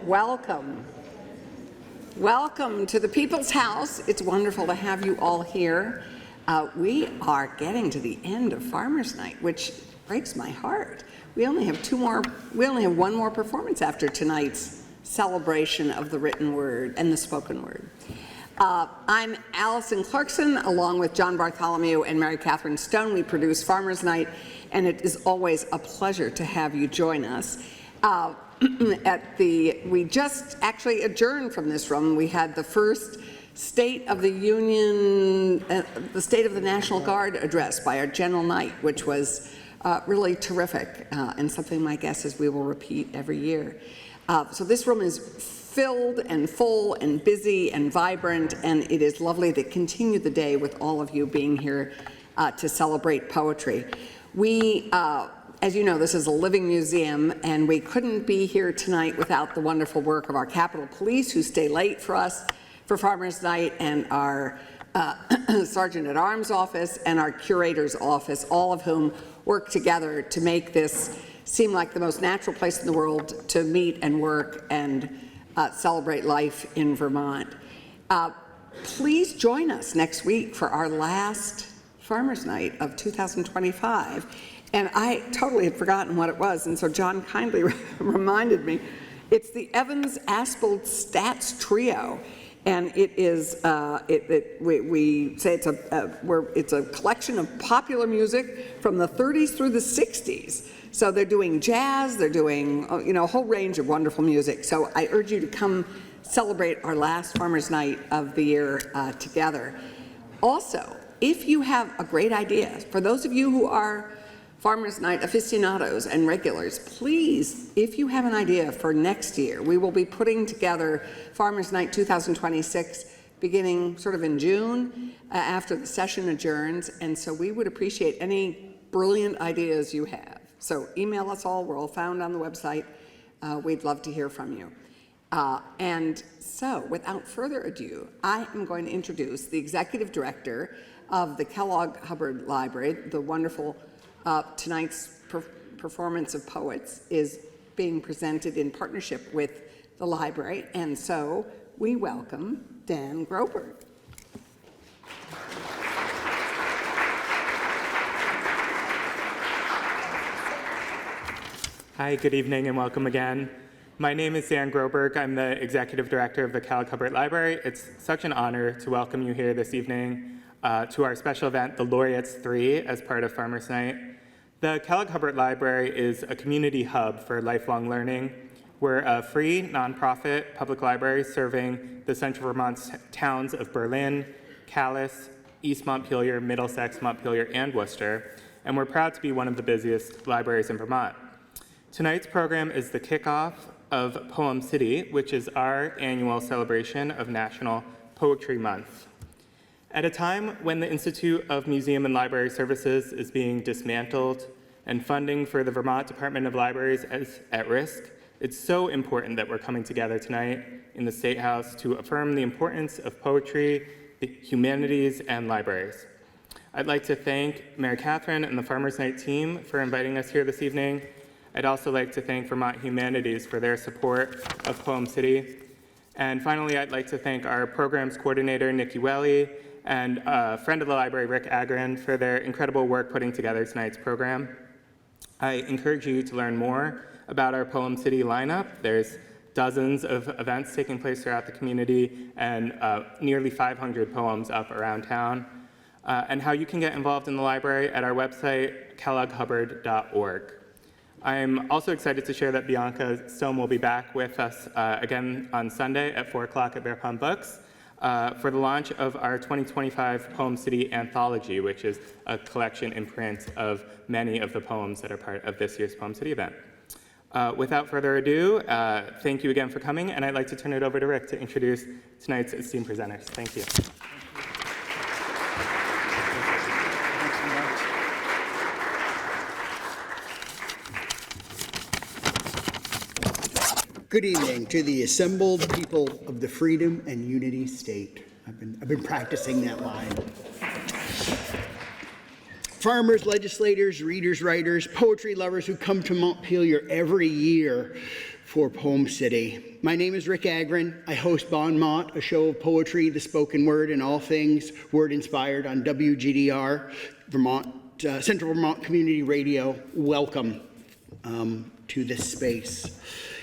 welcome. Welcome to the People's House. It's wonderful to have you all here. We are getting to the end of Farmers Night, which breaks my heart. We only have one more performance after tonight's celebration of the written word and the spoken word. I'm Allison Clarkson, along with John Bartholomew and Mary Catherine Stone. We produce Farmers Night, and it is always a pleasure to have you join us. We just actually adjourned from this room. We had the first State of the Union, the State of the National Guard address by our General Knight, which was really terrific, and something my guess is we will repeat every year. So this room is filled and full and busy and vibrant, and it is lovely to continue the day with all of you being here to celebrate poetry. We, as you know, this is a living museum, and we couldn't be here tonight without the wonderful work of our Capitol Police, who stay late for us for Farmers Night, and our Sergeant at Arms office and our Curator's office, all of whom work together to make this seem like the most natural place in the world to meet and work and celebrate life in Vermont. Please join us next week for our last Farmers Night of 2025. And I totally had forgotten what it was, and so John kindly reminded me. It's the Evans Aspel Stats Trio, and it is we say it's a collection of popular music from the 30s through the 60s. So they're doing jazz, they're doing a whole range of wonderful music. So I urge you to come celebrate our last Farmers Night of the year together. Also, if you have a great idea, for those of you who are Farmers Night aficionados and regulars, please, if you have an idea for next year, we will be putting together Farmers Night 2026 beginning sort of in June after the session adjourns, and so we would appreciate any brilliant ideas you have. So email us all, we're all found on the website. We'd love to hear from you. And so without further ado, I am going to introduce the Executive Director of the Kellogg-Hubbard Library. The wonderful tonight's performance of poets is being presented in partnership with the library, and so we welcome Dan Groberg. Hi, good evening and welcome again. My name is Dan Groberg. I'm the Executive Director of the Kellogg-Hubbard Library. It's such an honor to welcome you here this evening to our special event, the Laureates 3, as part of Farmers Night. The Kellogg-Hubbard Library is a community hub for lifelong learning. We're a free, nonprofit public library serving the central Vermont towns of Berlin, Calais, East Montpelier, Middlesex, Montpelier, and Worcester, and we're proud to be one of the busiest libraries in Vermont. Tonight's program is the kickoff of Poem City, which is our annual celebration of National Poetry Month. At a time when the Institute of Museum and Library Services is being dismantled and funding for the Vermont Department of Libraries is at risk, it's so important that we're coming together tonight in the State House to affirm the importance of poetry, the humanities, and libraries. I'd like to thank Mary Catherine and the Farmers Night team for inviting us here this evening. I'd also like to thank Vermont Humanities for their support of Poem City. And finally, I'd like to thank our programs coordinator, Nikki Welly, and a friend of the library, Rick Agron, for their incredible work putting together tonight's program. I encourage you to learn more about our Poem City lineup. There's dozens of events taking place throughout the community and nearly 500 poems up around town, and how you can get involved in the library at our website, kellogghubbard.org. I'm also excited to share that Bianca Stone will be back with us again on Sunday at 4 o'clock at Bear Pond Books for the launch of our 2025 Poem City Anthology, which is a collection in print of many of the poems that are part of this year's Poem City event. Without further ado, thank you again for coming, and I'd like to turn it over to Rick to introduce tonight's esteemed presenters. Thank you. Good evening to the assembled people of the Freedom and Unity State. I've been practicing that line. Farmers, legislators, readers, writers, poetry lovers who come to Montpelier every year for Poem City. My name is Rick Agren. I host Bon Mott, a show of poetry, the spoken word, and all things word-inspired on WGDR, Vermont, Central Vermont Community Radio. Welcome to this space.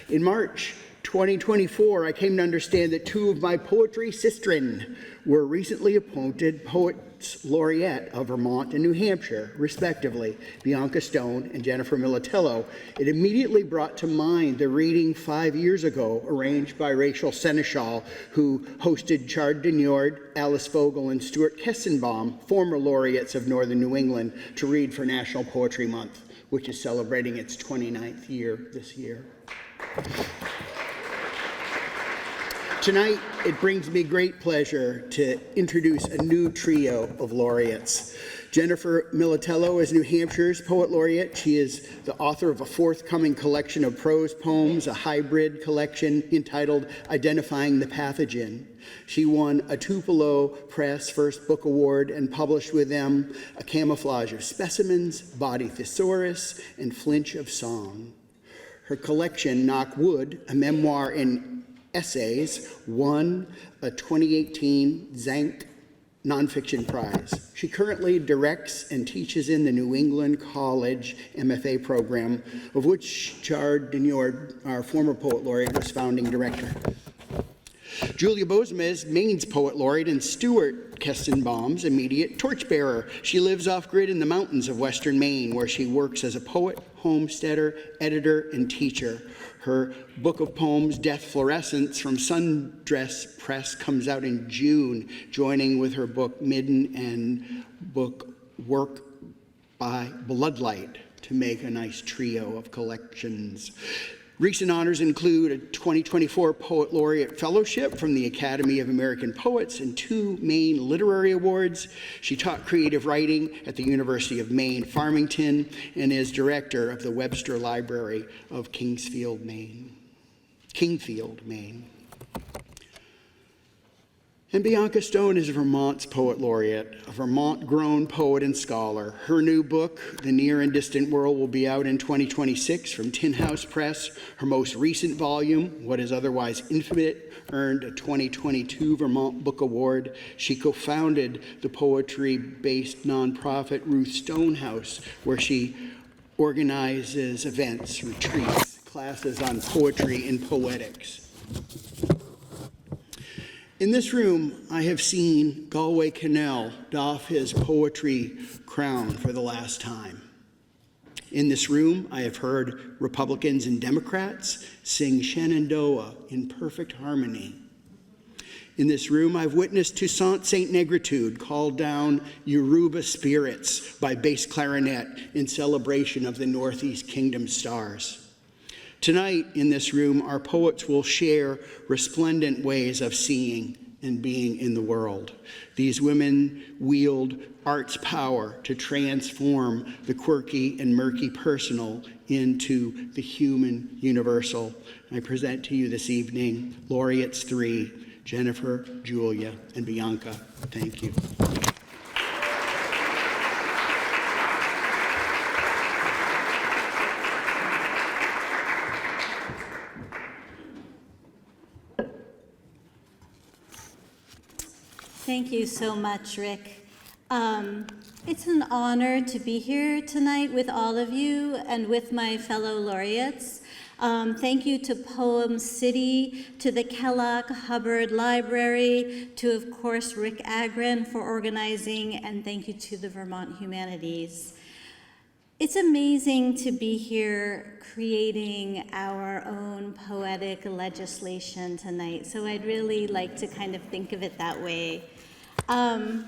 In March 2024, I came to understand that two of my poetry sistren were recently appointed Poets Laureate of Vermont and New Hampshire, respectively, Bianca Stone and Jennifer Militello. It immediately brought to mind the reading 5 years ago, arranged by Rachel Seneschal, who hosted Chard Dignord, Alice Fogel, and Stuart Kessenbaum, former laureates of Northern New England, to read for National Poetry Month, which is celebrating its 29th year this year. Tonight, it brings me great pleasure to introduce a new trio of laureates. Jennifer Militello is New Hampshire's Poet Laureate. She is the author of a forthcoming collection of prose poems, a hybrid collection entitled Identifying the Pathogen. She won a Tupelo Press First Book Award and published with them A Camouflage of Specimens, Body Thesaurus, and Flinch of Song. Her collection, Knock Wood, a memoir in essays, won a 2018 Zank Nonfiction Prize. She currently directs and teaches in the New England College MFA program, of which Chard Dignord, our former Poet Laureate, was founding director. Julia Bozema is Maine's Poet Laureate and Stuart Kessenbaum's immediate torchbearer. She lives off-grid in the mountains of western Maine, where she works as a poet, homesteader, editor, and teacher. Her book of poems, Death Fluorescence, from Sundress Press, comes out in June, joining with her book Midden and book Work by Bloodlight to make a nice trio of collections. Recent honors include a 2024 Poet Laureate Fellowship from the Academy of American Poets and 2 Maine Literary Awards. She taught creative writing at the University of Maine, Farmington, and is director of the Webster Library of Kingfield, Maine. And Bianca Stone is Vermont's Poet Laureate, a Vermont-grown poet and scholar. Her new book, The Near and Distant World, will be out in 2026 from Tin House Press. Her most recent volume, What is Otherwise Infinite, earned a 2022 Vermont Book Award. She co-founded the poetry-based nonprofit Ruth Stone House, where she organizes events, retreats, classes on poetry and poetics. In this room, I have seen Galway Cannell doff his poetry crown for the last time. In this room, I have heard Republicans and Democrats sing Shenandoah in perfect harmony. In this room, I've witnessed Toussaint Saint Negritude call down Yoruba spirits by bass clarinet in celebration of the Northeast Kingdom stars. Tonight, in this room, our poets will share resplendent ways of seeing and being in the world. These women wield art's power to transform the quirky and murky personal into the human universal. I present to you this evening Laureates 3, Jennifer, Julia, and Bianca. Thank you. Thank you so much, Rick. It's an honor to be here tonight with all of you and with my fellow laureates. Thank you to Poem City, to the Kellogg Hubbard Library, to, of course, Rick Agren for organizing, and thank you to the Vermont Humanities. It's amazing to be here creating our own poetic legislation tonight, so I'd really like to kind of think of it that way. And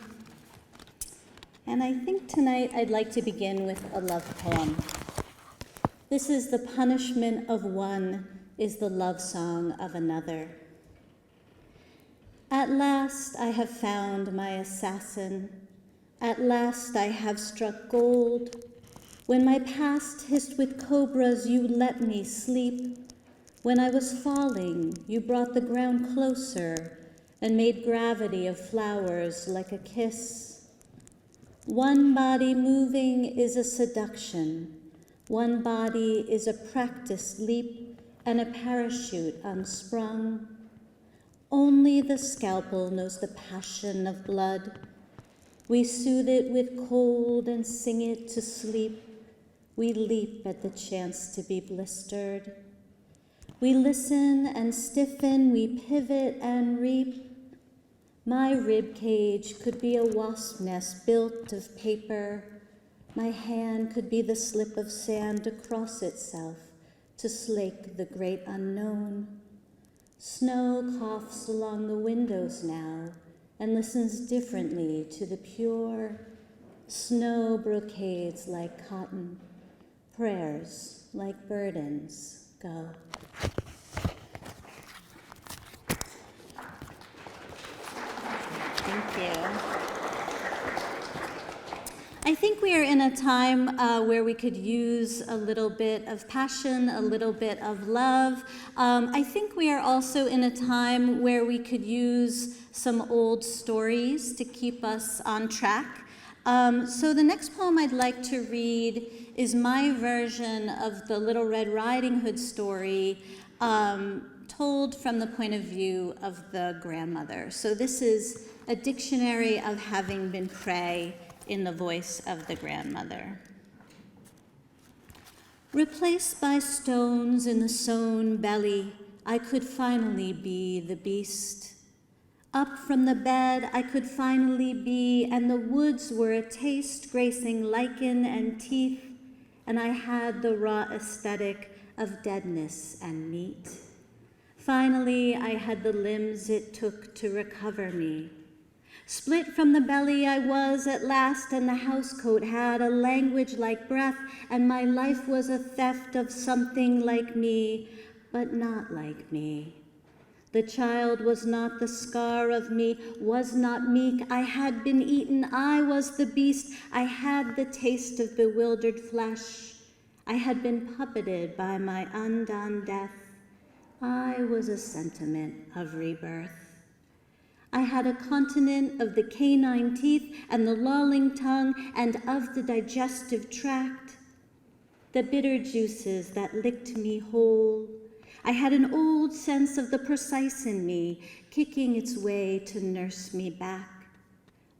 I think tonight I'd like to begin with a love poem. This is The Punishment of One is the Love Song of Another. At last I have found my assassin. At last I have struck gold. When my past hissed with cobras, you let me sleep. When I was falling, you brought the ground closer and made gravity of flowers like a kiss. One body moving is a seduction. One body is a practiced leap. and a parachute unsprung. Only the scalpel knows the passion of blood. We soothe it with cold and sing it to sleep. We leap at the chance to be blistered. We listen and stiffen, we pivot and reap. My rib cage could be a wasp nest built of paper. My hand could be the slip of sand to cross itself, to slake the great unknown. Snow coughs along the windows now and listens differently to the pure. Snow brocades like cotton, prayers like burdens go. Thank you. I think we are in a time where we could use a little bit of passion, a little bit of love. I think we are also in a time where we could use some old stories to keep us on track. So the next poem I'd like to read is my version of the Little Red Riding Hood story, told from the point of view of the grandmother. So this is a dictionary of having been prey in the voice of the grandmother. Replaced by stones in the sown belly, I could finally be the beast. Up from the bed I could finally be, and the woods were a taste gracing lichen and teeth, and I had the raw aesthetic of deadness and meat. Finally, I had the limbs it took to recover me. Split from the belly I was at last, and the housecoat had a language like breath, and my life was a theft of something like me, but not like me. The child was not the scar of me, was not meek. I had been eaten, I was the beast. I had the taste of bewildered flesh. I had been puppeted by my undone death. I was a sentiment of rebirth. I had a continent of the canine teeth and the lolling tongue and of the digestive tract, the bitter juices that licked me whole. I had an old sense of the precise in me, kicking its way to nurse me back.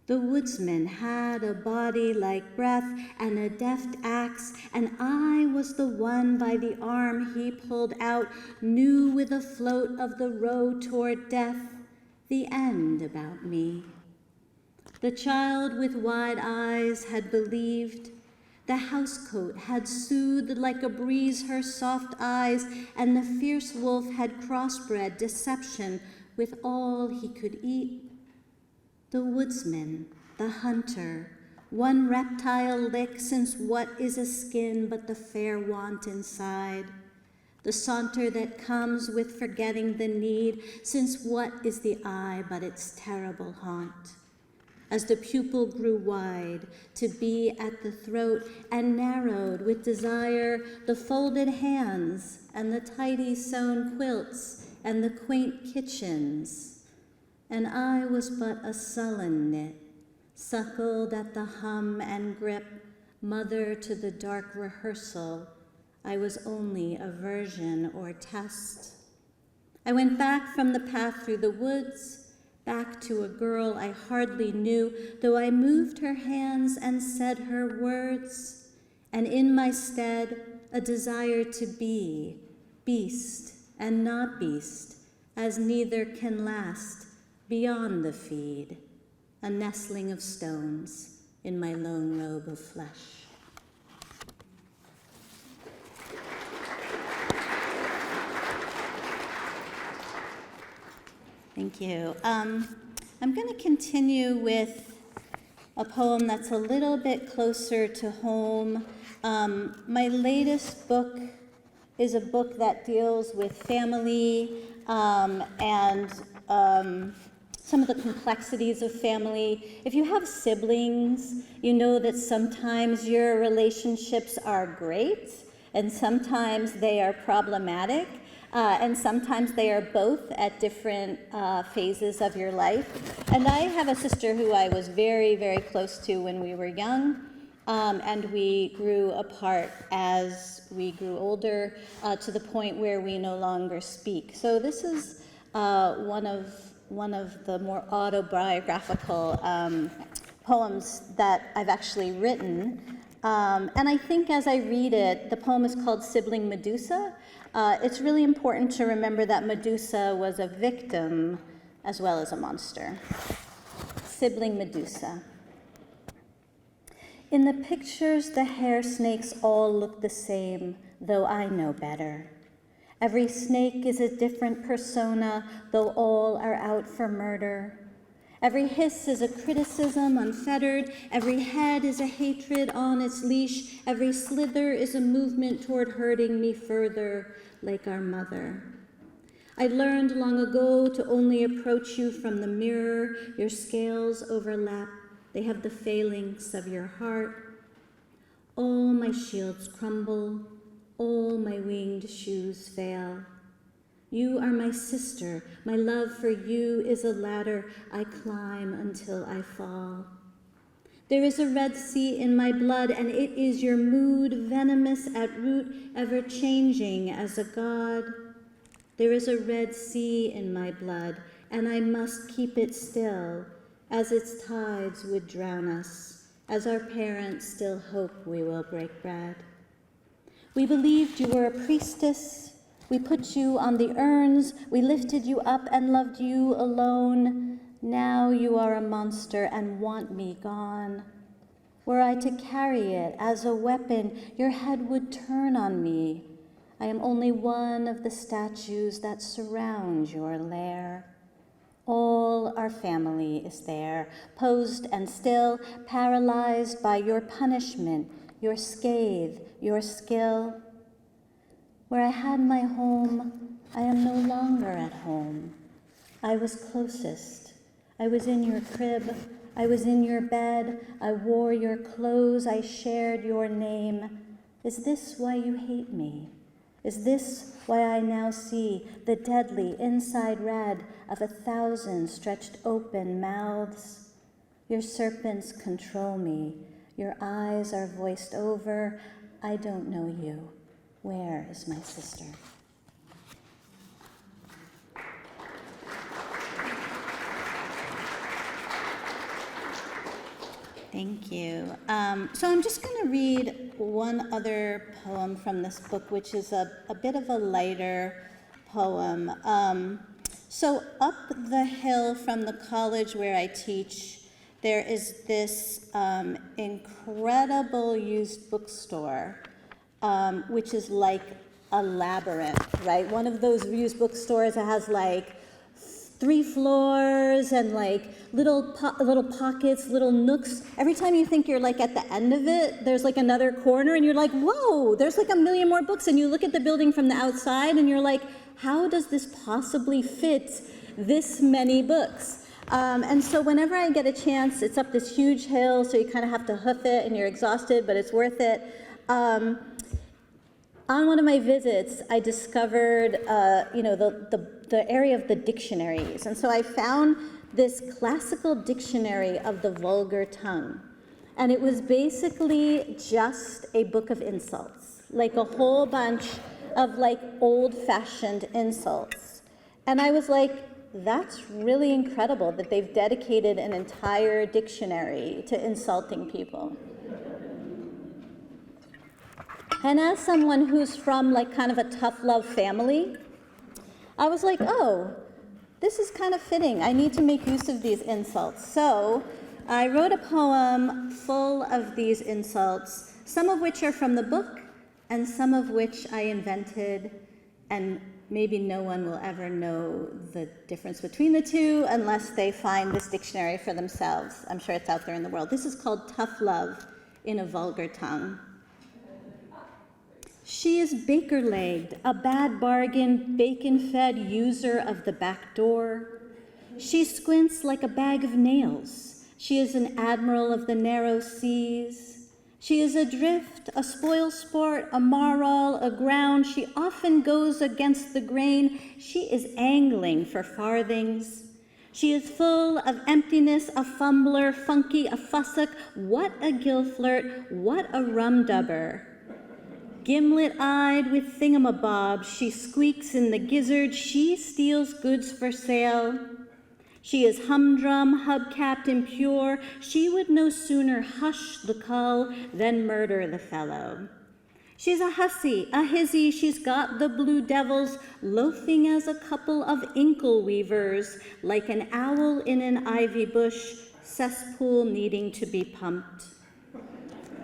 The woodsman had a body like breath and a deft axe, and I was the one by the arm he pulled out, new with a float of the road toward death, the end about me. The child with wide eyes had believed. The housecoat had soothed like a breeze her soft eyes, and the fierce wolf had crossbred deception with all he could eat. The woodsman, the hunter, one reptile lick, since what is a skin but the fair want inside? The saunter that comes with forgetting the need, since what is the eye but its terrible haunt? As the pupil grew wide to be at the throat and narrowed with desire, the folded hands and the tidy sewn quilts and the quaint kitchens, and I was but a sullen knit, suckled at the hum and grip, mother to the dark rehearsal. I was only a version or test. I went back from the path through the woods, back to a girl I hardly knew, though I moved her hands and said her words, and in my stead a desire to be beast and not beast, as neither can last beyond the feed, a nestling of stones in my lone robe of flesh. Thank you. I'm going to continue with a poem that's a little bit closer to home. My latest book is a book that deals with family and some of the complexities of family. If you have siblings, you know that sometimes your relationships are great and sometimes they are problematic. And sometimes they are both at different phases of your life. And I have a sister who I was very, very close to when we were young. and we grew apart as we grew older to the point where we no longer speak. So this is one of the more autobiographical poems that I've actually written. And I think as I read it, the poem is called Sibling Medusa. It's really important to remember that Medusa was a victim as well as a monster. Sibling Medusa. In the pictures, the hair snakes all look the same, though I know better. Every snake is a different persona, though all are out for murder. Every hiss is a criticism unfettered. Every head is a hatred on its leash. Every slither is a movement toward hurting me further, like our mother. I learned long ago to only approach you from the mirror. Your scales overlap. They have the phalanx of your heart. All my shields crumble. All my winged shoes fail. You are my sister. My love for you is a ladder I climb until I fall. There is a Red Sea in my blood, and it is your mood, venomous at root, ever changing as a god. There is a Red Sea in my blood, and I must keep it still, as its tides would drown us, as our parents still hope we will break bread. We believed you were a priestess. We put you on the urns. We lifted you up and loved you alone. Now you are a monster and want me gone. Were I to carry it as a weapon, your head would turn on me. I am only one of the statues that surround your lair. All our family is there, posed and still, paralyzed by your punishment, your scathe, your skill. Where I had my home, I am no longer at home. I was closest. I was in your crib. I was in your bed. I wore your clothes. I shared your name. Is this why you hate me? Is this why I now see the deadly inside red of 1,000 stretched open mouths? Your serpents control me. Your eyes are voiced over. I don't know you. Where is my sister? Thank you. So I'm just going to read one other poem from this book, which is a bit of a lighter poem. So up the hill from the college where I teach, there is this incredible used bookstore, which is like a labyrinth, right? One of those used bookstores that has like 3 floors and like little pockets, little nooks. Every time you think you're like at the end of it, there's like another corner and you're like, whoa, there's like 1 million more books. And you look at the building from the outside and you're like, how does this possibly fit this many books? And so whenever I get a chance, it's up this huge hill, so you kind of have to hoof it and you're exhausted, but it's worth it. On one of my visits, I discovered, the area of the dictionaries. And so I found this classical dictionary of the vulgar tongue. And it was basically just a book of insults, like a whole bunch of like old-fashioned insults. And I was like, that's really incredible that they've dedicated an entire dictionary to insulting people. And as someone who's from like kind of a tough love family, I was like, oh, this is kind of fitting. I need to make use of these insults. So I wrote a poem full of these insults, some of which are from the book and some of which I invented, and maybe no one will ever know the difference between the two unless they find this dictionary for themselves. I'm sure it's out there in the world. This is called Tough Love in a Vulgar Tongue. She is baker-legged, a bad bargain, bacon-fed user of the back door. She squints like a bag of nails. She is an admiral of the narrow seas. She is adrift, a spoil sport, a marl, aground. She often goes against the grain. She is angling for farthings. She is full of emptiness, a fumbler, funky, a fussock, what a gill-flirt, what a rum-dubber. Gimlet-eyed with thingamabobs, she squeaks in the gizzard, she steals goods for sale. She is humdrum, hubcapped, impure, she would no sooner hush the cull than murder the fellow. She's a hussy, a hizzy, she's got the blue devils, loafing as a couple of inkle weavers, like an owl in an ivy bush, cesspool needing to be pumped.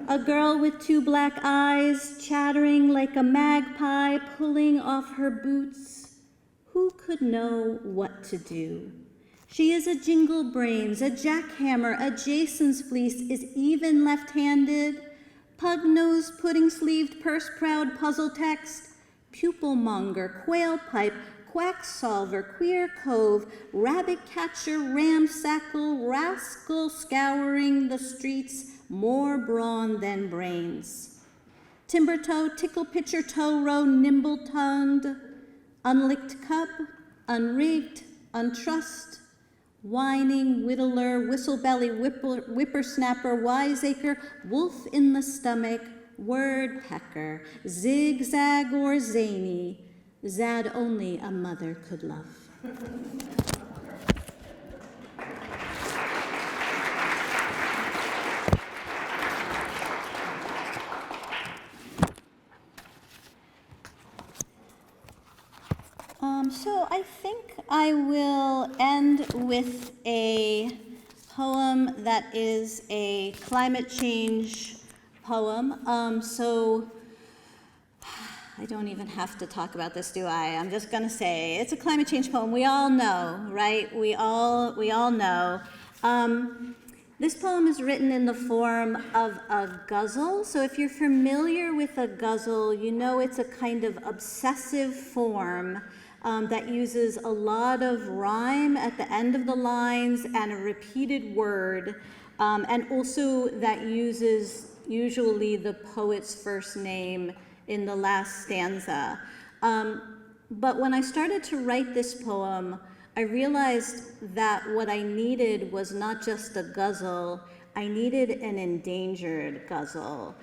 A girl with 2 black eyes, chattering like a magpie, pulling off her boots. Who could know what to do? She is a jingle brains, a jackhammer, a Jason's fleece, is even left-handed. Pug-nosed, pudding-sleeved, purse-proud puzzle text, pupil-monger, quail-pipe, quack-solver, queer cove, rabbit-catcher, ramsackle, rascal scouring the streets, more brawn than brains. Timber-toe, tickle-pitcher, tow-row, nimble-tongued, unlicked cup, unrigged, untrussed, whining whittler, whistle-belly, whippersnapper, wiseacre, wolf in the stomach, word pecker, zigzag or zany, zad only a mother could love. So I think I will end with a poem that is a climate change poem. So I don't even have to talk about this, do I? I'm just gonna say it's a climate change poem. We all know, right? We all know. This poem is written in the form of a ghazal. So if you're familiar with a ghazal, you know it's a kind of obsessive form that uses a lot of rhyme at the end of the lines and a repeated word, and also that uses usually the poet's first name in the last stanza. But when I started to write this poem, I realized that what I needed was not just a ghazal, I needed an endangered ghazal,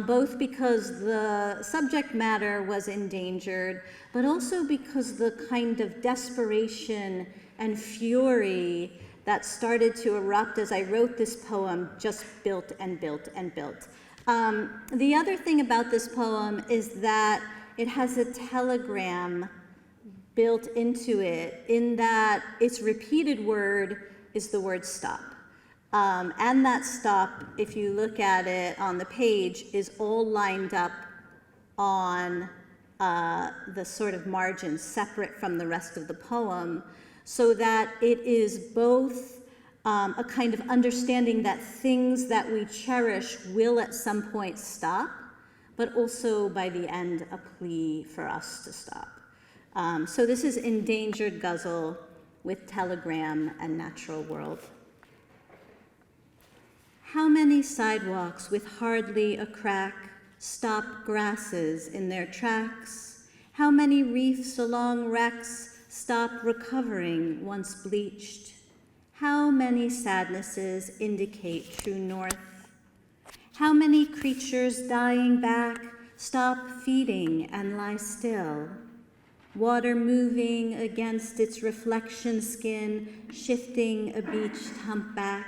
both because the subject matter was endangered, but also because the kind of desperation and fury that started to erupt as I wrote this poem just built and built and built. The other thing about this poem is that it has a telegram built into it, in that its repeated word is the word stop. And that stop, if you look at it on the page, is all lined up on the sort of margins separate from the rest of the poem, so that it is both a kind of understanding that things that we cherish will at some point stop, but also by the end a plea for us to stop. So this is Endangered Ghazal with Telegram and Natural World. How many sidewalks with hardly a crack stop grasses in their tracks? How many reefs along wrecks stop recovering once bleached? How many sadnesses indicate true north? How many creatures dying back stop feeding and lie still? Water moving against its reflection skin, shifting a beached humpback.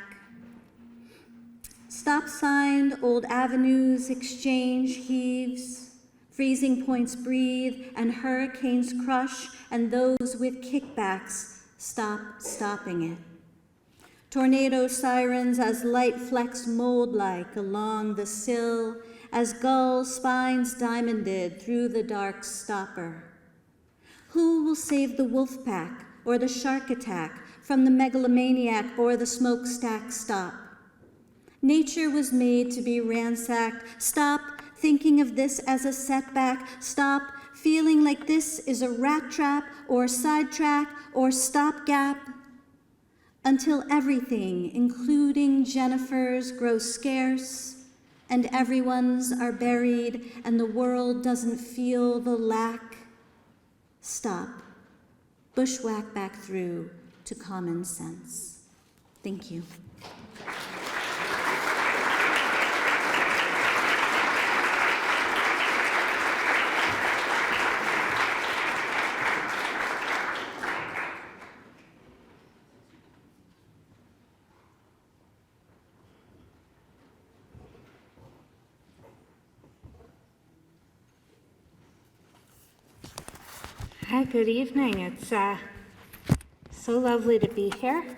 Stop-signed old avenues exchange heaves, freezing points breathe, and hurricanes crush, and those with kickbacks stop stopping it. Tornado sirens as light flecks mold-like along the sill, as gull spines diamonded through the dark stopper. Who will save the wolf pack or the shark attack from the megalomaniac or the smokestack stop? Nature was made to be ransacked. Stop thinking of this as a setback. Stop feeling like this is a rat trap or sidetrack or stopgap. Until everything, including Jennifer's, grows scarce and everyone's are buried and the world doesn't feel the lack. Stop, bushwhack back through, to common sense. Thank you. Hi, good evening. It's so lovely to be here.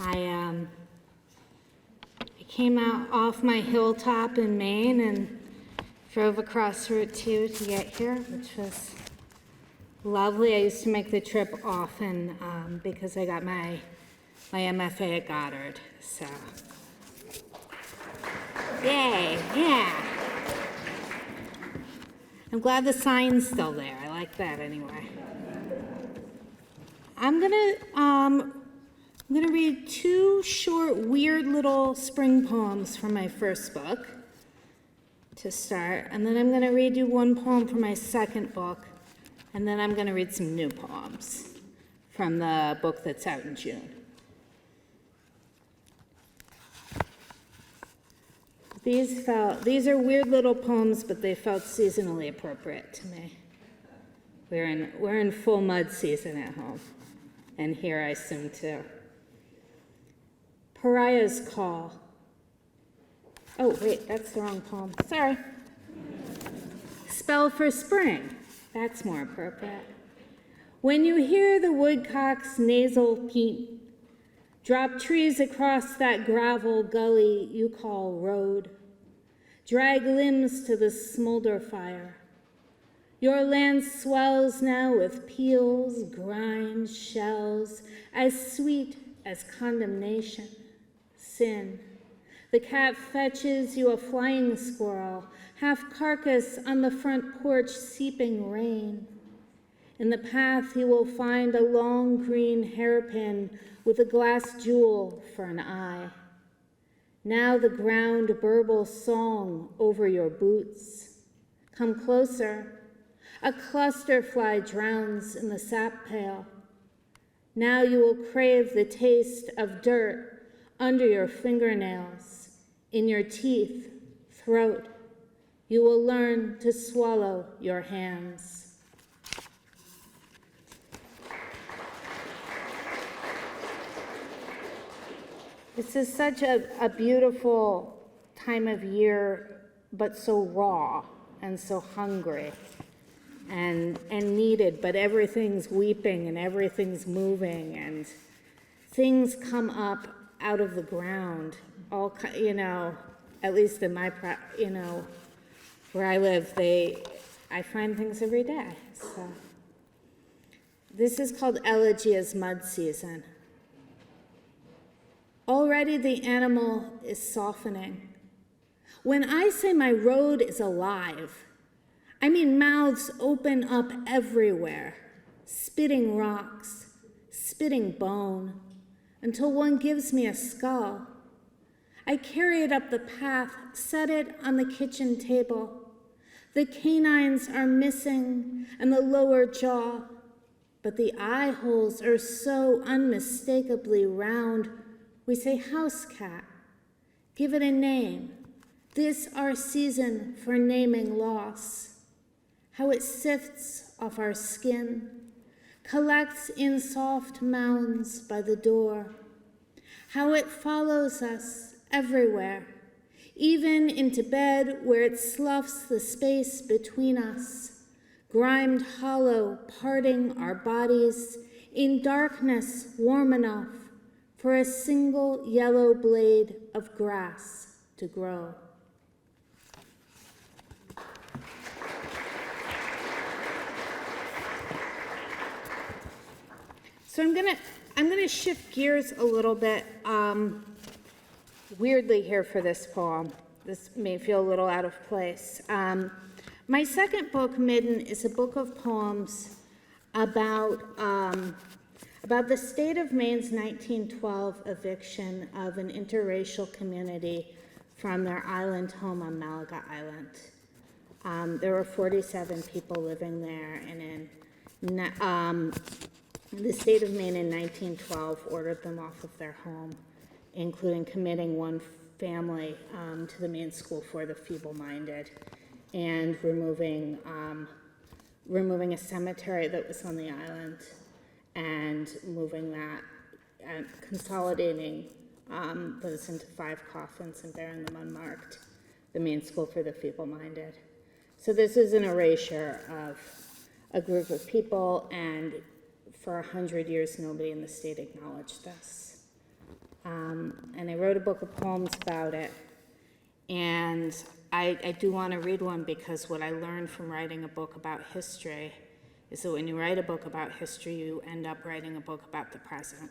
I came out off my hilltop in Maine and drove across Route 2 to get here, which was lovely. I used to make the trip often because I got my MFA at Goddard. So, yay, yeah. I'm glad the sign's still there. I like that anyway. I'm gonna read two short, weird little spring poems from my first book to start, and then I'm gonna read you one poem from my second book, and then I'm gonna read some new poems from the book that's out in June. These are weird little poems, but they felt seasonally appropriate to me. We're in full mud season at home, and here I sing too. Pariah's Call. Oh, wait, that's the wrong poem. Sorry. Spell for Spring. That's more appropriate. When you hear the woodcock's nasal peep, drop trees across that gravel gully you call road. Drag limbs to the smolder fire. Your land swells now with peels, grinds, shells, as sweet as condemnation, sin. The cat fetches you a flying squirrel, half carcass on the front porch seeping rain. In the path you will find a long green hairpin with a glass jewel for an eye. Now the ground burbles song over your boots. Come closer. A cluster fly drowns in the sap pail. Now you will crave the taste of dirt under your fingernails, in your teeth, throat. You will learn to swallow your hands. This is such a beautiful time of year, but so raw and so hungry and needed, but everything's weeping and everything's moving and things come up out of the ground. All, at least in my, where I live, I find things every day. So this is called Elegy as Mud Season. Already the animal is softening. When I say my road is alive, I mean mouths open up everywhere, spitting rocks, spitting bone, until one gives me a skull. I carry it up the path, set it on the kitchen table. The canines are missing and the lower jaw, but the eye holes are so unmistakably round. We say house cat. Give it a name. This our season for naming loss. How it sifts off our skin, collects in soft mounds by the door. How it follows us everywhere, even into bed where it sloughs the space between us, grimed hollow, parting our bodies in darkness warm enough for a single yellow blade of grass to grow. So I'm gonna shift gears a little bit, weirdly here for this poem. This may feel a little out of place. My second book, Midden, is a book of poems about the state of Maine's 1912 eviction of an interracial community from their island home on Malaga Island. There were 47 people living there, and The state of Maine in 1912 ordered them off of their home, including committing one family to the Maine School for the Feeble-Minded and removing a cemetery that was on the island and moving that and consolidating those into 5 coffins and burying them unmarked, the Maine School for the Feeble-Minded. So this is an erasure of a group of people, and for 100 years, nobody in the state acknowledged this. And I wrote a book of poems about it, and I do want to read one because what I learned from writing a book about history is that when you write a book about history, you end up writing a book about the present,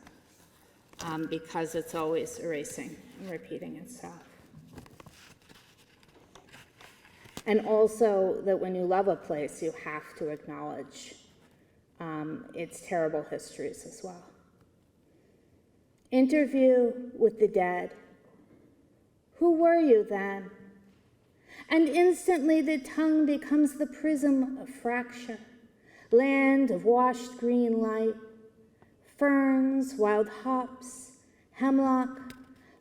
because it's always erasing and repeating itself. And also that when you love a place, you have to acknowledge its terrible histories as well. Interview with the dead. Who were you then? And instantly the tongue becomes the prism of fracture, land of washed green light, ferns, wild hops, hemlock,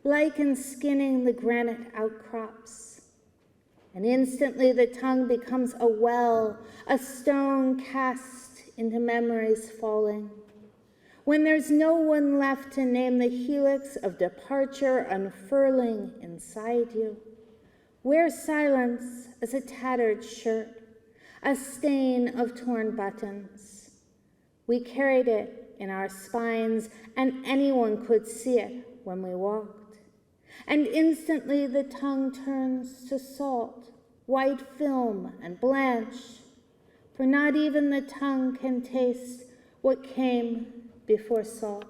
lichen skinning the granite outcrops. And instantly the tongue becomes a well, a stone cast into memories falling. When there's no one left to name the helix of departure unfurling inside you, wear silence as a tattered shirt, a stain of torn buttons. We carried it in our spines, and anyone could see it when we walked. And instantly the tongue turns to salt, white film, and blanch, for not even the tongue can taste what came before salt.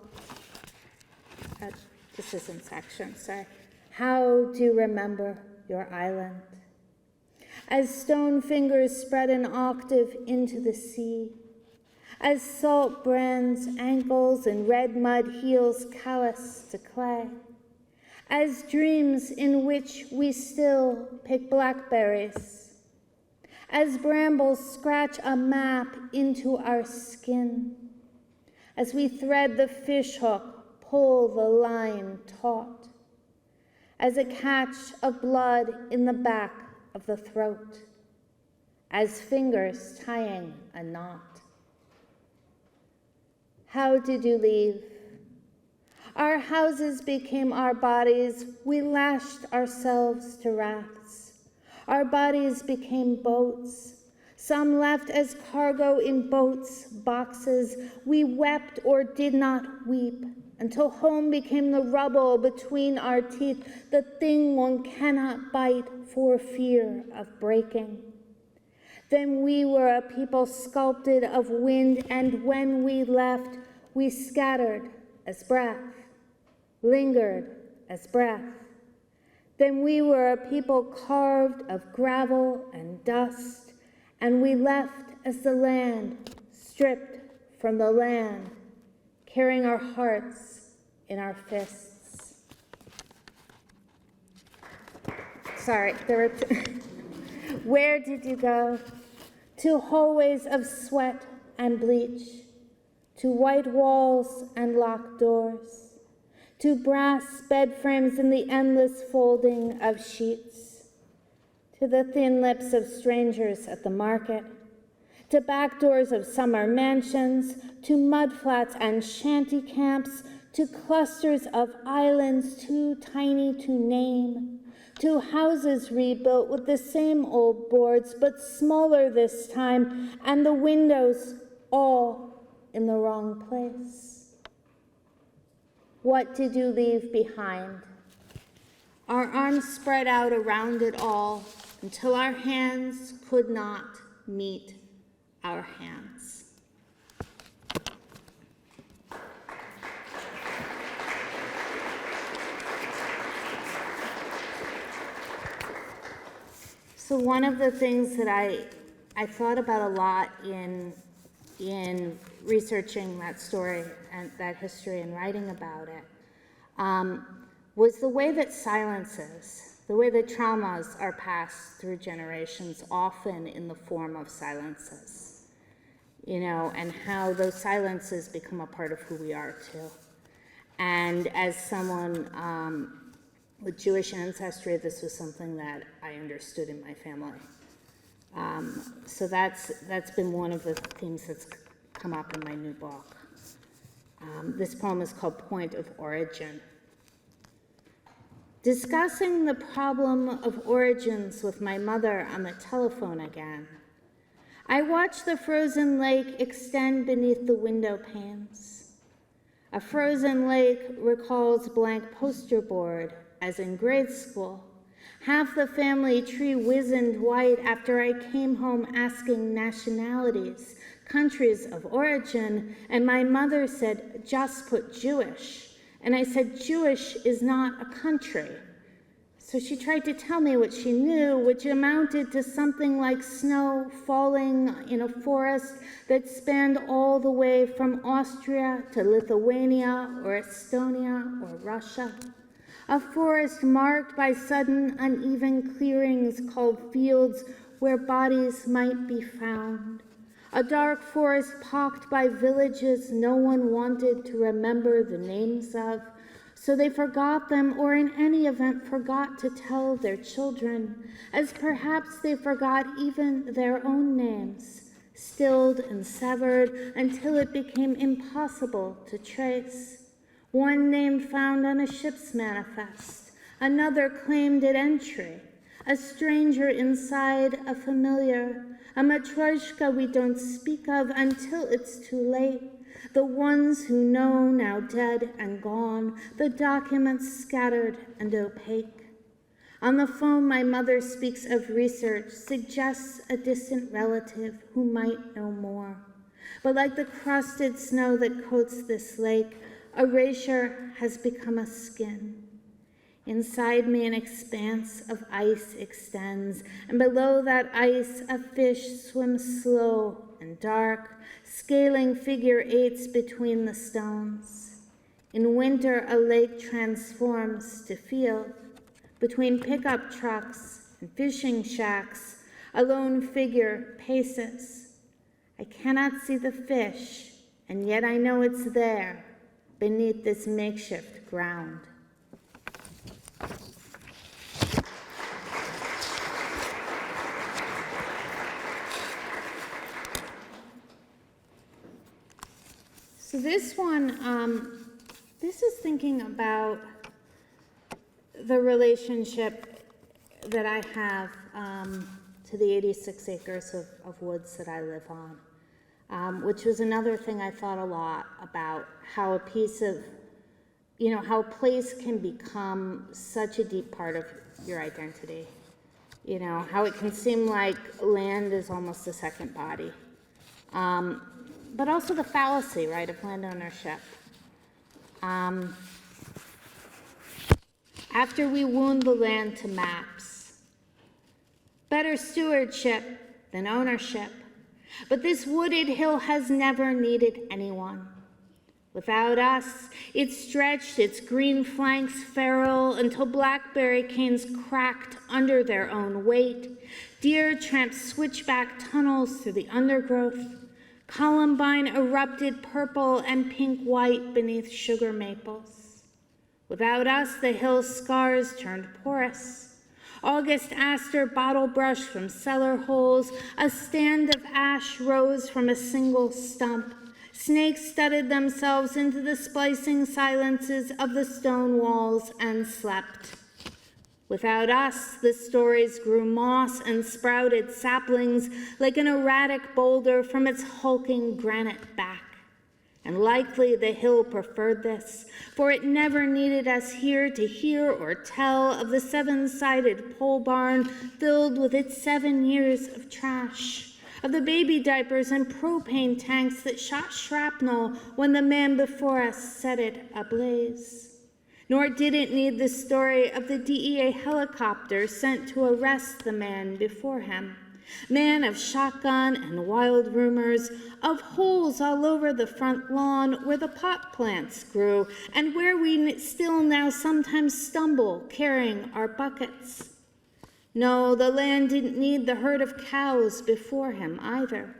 This is in section, sorry. How do you remember your island? As stone fingers spread an octave into the sea, as salt brands ankles and red mud heels callous to clay, as dreams in which we still pick blackberries, as brambles scratch a map into our skin, as we thread the fishhook, pull the line taut, as a catch of blood in the back of the throat, as fingers tying a knot. How did you leave? Our houses became our bodies. We lashed ourselves to rafts. Our bodies became boats. Some left as cargo in boats, boxes. We wept or did not weep until home became the rubble between our teeth, the thing one cannot bite for fear of breaking. Then we were a people sculpted of wind, and when we left, we scattered as breath, lingered as breath. Then we were a people carved of gravel and dust, and we left as the land, stripped from the land, carrying our hearts in our fists. Sorry, where did you go? To hallways of sweat and bleach, to white walls and locked doors, to brass bed frames in the endless folding of sheets, to the thin lips of strangers at the market, to back doors of summer mansions, to mudflats and shanty camps, to clusters of islands too tiny to name, to houses rebuilt with the same old boards, but smaller this time, and the windows all in the wrong place. What did you leave behind? Our arms spread out around it all until our hands could not meet our hands. So one of the things that I thought about a lot in researching that story and that history and writing about it was the way that silences, the way that traumas are passed through generations, often in the form of silences. and how those silences become a part of who we are too. And as someone with Jewish ancestry, this was something that I understood in my family. So that's been one of the themes that's come up in my new book. This poem is called Point of Origin. Discussing the problem of origins with my mother on the telephone again, I watched the frozen lake extend beneath the window panes. A frozen lake recalls blank poster board, as in grade school. Half the family tree wizened white after I came home asking nationalities, countries of origin, and my mother said, just put Jewish. And I said, Jewish is not a country. So she tried to tell me what she knew, which amounted to something like snow falling in a forest that spanned all the way from Austria to Lithuania or Estonia or Russia. A forest marked by sudden uneven clearings called fields where bodies might be found. A dark forest pocked by villages no one wanted to remember the names of, so they forgot them, or in any event forgot to tell their children, as perhaps they forgot even their own names, stilled and severed until it became impossible to trace. One name found on a ship's manifest, another claimed at entry, a stranger inside a familiar, a matryoshka we don't speak of until it's too late, the ones who know now dead and gone, the documents scattered and opaque. On the phone, my mother speaks of research, suggests a distant relative who might know more. But like the crusted snow that coats this lake, erasure has become a skin. Inside me, an expanse of ice extends, and below that ice, a fish swims slow and dark, scaling figure eights between the stones. In winter, a lake transforms to field. Between pickup trucks and fishing shacks, a lone figure paces. I cannot see the fish, and yet I know it's there, beneath this makeshift ground. So this one, this is thinking about the relationship that I have to the 86 acres of woods that I live on, which was another thing I thought a lot about, how a piece of, how a place can become such a deep part of your identity. How it can seem like land is almost a second body. But also the fallacy, right, of land ownership. After we wound the land to maps, better stewardship than ownership. But this wooded hill has never needed anyone. Without us, it stretched its green flanks feral until blackberry canes cracked under their own weight. Deer tramped switchback tunnels through the undergrowth. Columbine erupted purple and pink-white beneath sugar maples. Without us, the hill's scars turned porous. August aster bottle brushed from cellar holes. A stand of ash rose from a single stump. Snakes studded themselves into the splicing silences of the stone walls and slept. Without us, the stories grew moss and sprouted saplings like an erratic boulder from its hulking granite back. And likely the hill preferred this, for it never needed us here to hear or tell of the seven-sided pole barn filled with its 7 years of trash, of the baby diapers and propane tanks that shot shrapnel when the man before us set it ablaze. Nor did it need the story of the DEA helicopter sent to arrest the man before him. Man of shotgun and wild rumors, of holes all over the front lawn where the pot plants grew, and where we still now sometimes stumble carrying our buckets. No, the land didn't need the herd of cows before him either.